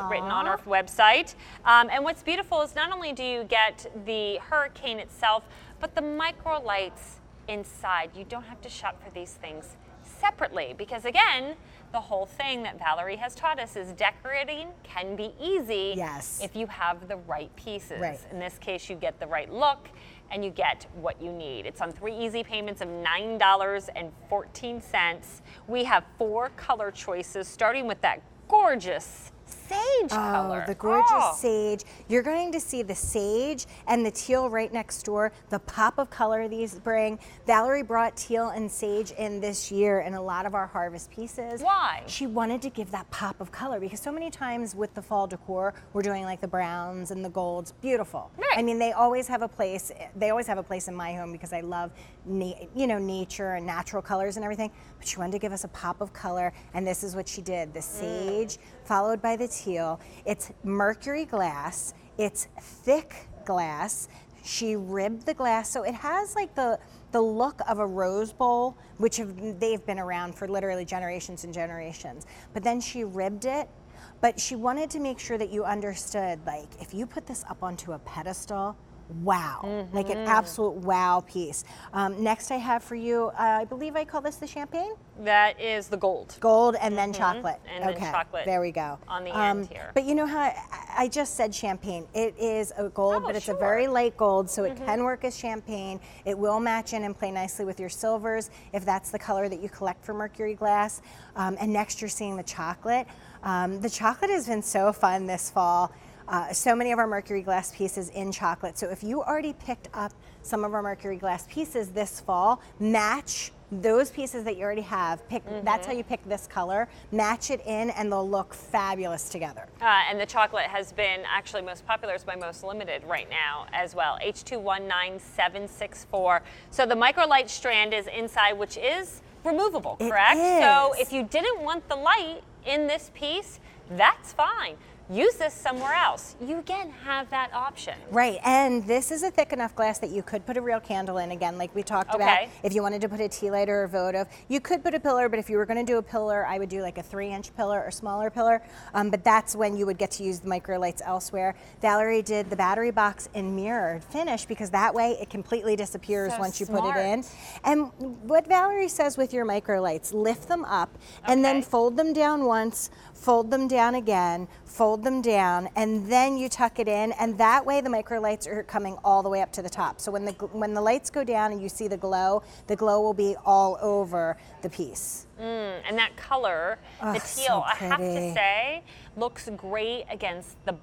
written on our website. And what's beautiful is not only do you get the hurricane itself, but the micro lights inside. You don't have to shop for these things separately, because again, the whole thing that Valerie has taught us is decorating can be easy if you have the right pieces. In this case, you get the right look and you get what you need. It's on 3 easy payments of $9.14. We have 4 color choices, starting with that gorgeous sage color. The gorgeous sage. You're going to see the sage and the teal right next door, the pop of color these bring. Valerie brought teal and sage in this year in a lot of our harvest pieces. Why? She wanted to give that pop of color, because so many times with the fall decor, we're doing like the browns and the golds. Beautiful. I mean, they always have a place. They always have a place in my home because I love, nature and natural colors and everything. But she wanted to give us a pop of color, and this is what she did. The sage followed by the teal. It's Mercury glass. It's thick glass. She ribbed the glass, so it has like the look of a rose bowl, which they've been around for literally generations and generations. But then she ribbed it, but she wanted to make sure that you understood, like, if you put this up onto a pedestal, wow, like an absolute wow piece. Next I have for you, I believe I call this the champagne? That is the gold. Gold and then chocolate. And then chocolate. There we go. On the end here. But you know how I just said champagne. It is a gold, but it's a very light gold, so it can work as champagne. It will match in and play nicely with your silvers if that's the color that you collect for Mercury glass. And next you're seeing the chocolate. The chocolate has been so fun this fall. So many of our Mercury glass pieces in chocolate. So if you already picked up some of our Mercury glass pieces this fall, match those pieces that you already have. That's how you pick this color. Match it in and they'll look fabulous together. And the chocolate has been actually most popular. It's my most limited right now as well. H219764. So the microlight strand is inside, which is removable, correct? So if you didn't want the light in this piece, that's fine. Use this somewhere else. You again have that option. Right, and this is a thick enough glass that you could put a real candle in, again, like we talked about. If you wanted to put a tea light or a votive, you could put a pillar, but if you were gonna do a pillar, I would do like a 3-inch pillar or smaller pillar, but that's when you would get to use the micro lights elsewhere. Valerie did the battery box in mirrored finish, because that way it completely disappears once you put it in. And what Valerie says with your micro lights, lift them up and then fold them down once, fold them down again, fold them down, and then you tuck it in, and that way the micro lights are coming all the way up to the top. So when the lights go down and you see the glow will be all over the piece. And that color, the teal, I have to say, looks great against the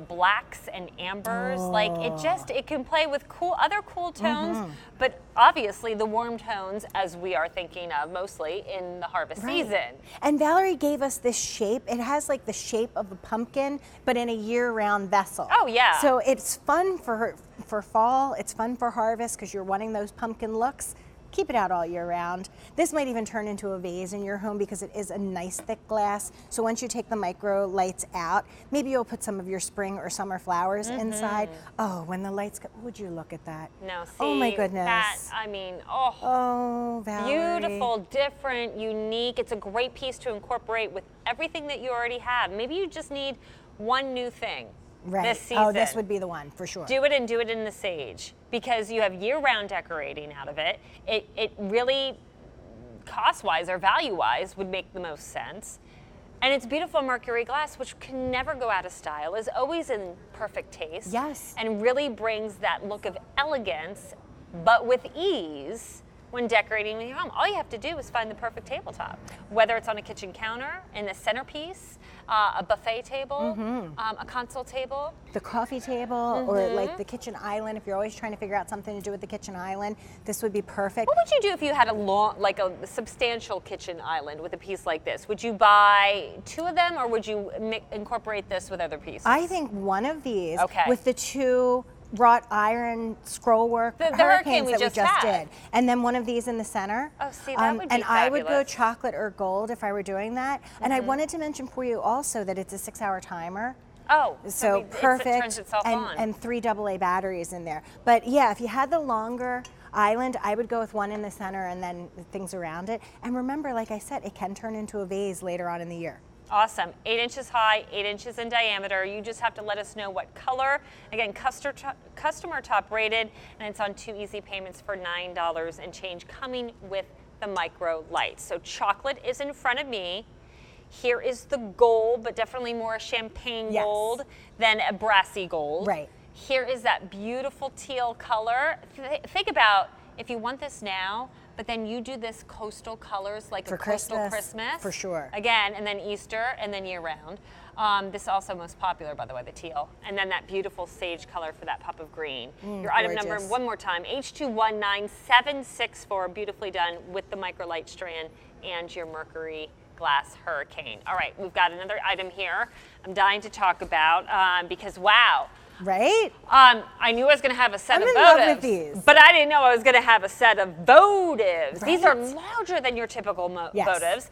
blacks and ambers. Like it can play with other cool tones, but obviously the warm tones, as we are thinking of mostly in the harvest season. And Valerie gave us this shape. It has like the shape of a pumpkin, but in a year-round vessel. Oh yeah. So it's fun for fall. It's fun for harvest because you're wanting those pumpkin looks. Keep it out all year round. This might even turn into a vase in your home because it is a nice thick glass. So once you take the micro lights out, maybe you'll put some of your spring or summer flowers inside. Oh, when the lights go, would you look at that? No, see, oh my goodness. That, I mean, oh, Valerie. Beautiful, different, unique. It's a great piece to incorporate with everything that you already have. Maybe you just need one new thing. This season. Oh, this would be the one for sure. Do it and do it in the sage, because you have year-round decorating out of it. It really, cost-wise or value-wise, would make the most sense. And it's beautiful Mercury glass, which can never go out of style, is always in perfect taste. Yes. And really brings that look of elegance, but with ease, when decorating your home. All you have to do is find the perfect tabletop, whether it's on a kitchen counter, in the centerpiece, a buffet table, a console table. The coffee table, or like the kitchen island. If you're always trying to figure out something to do with the kitchen island, this would be perfect. What would you do if you had a substantial kitchen island with a piece like this? Would you buy 2 of them, or would you incorporate this with other pieces? I think one of these with the 2 wrought iron scroll work the hurricane we just did, and then one of these in the center. Oh, see, that would be and fabulous. I would go chocolate or gold if I were doing that. And I wanted to mention for you also that it's a 6-hour timer. Oh, so perfect, it turns itself on. And 3 AA batteries in there. But yeah, if you had the longer island, I would go with one in the center and then things around it. And remember, like I said, it can turn into a vase later on in the year. Awesome. 8 inches high, 8 inches in diameter. You just have to let us know what color. Again, customer top rated, and it's on 2 easy payments for $9 and change, coming with the micro lights. So chocolate is in front of me. Here is the gold, but definitely more a champagne gold than a brassy gold. Right. Here is that beautiful teal color. Think about if you want this now, but then you do this coastal colors like for a coastal Christmas. For sure. Again, and then Easter, and then year round. This is also most popular, by the way, the teal. And then that beautiful sage color for that pop of green. Your item number, one more time, H219764, beautifully done with the microlight strand and your Mercury glass hurricane. All right, we've got another item here I'm dying to talk about because, wow. Right? I knew I was going to have a set of votives. I'm in love with these. But I didn't know I was going to have a set of votives. These are larger than your typical votives.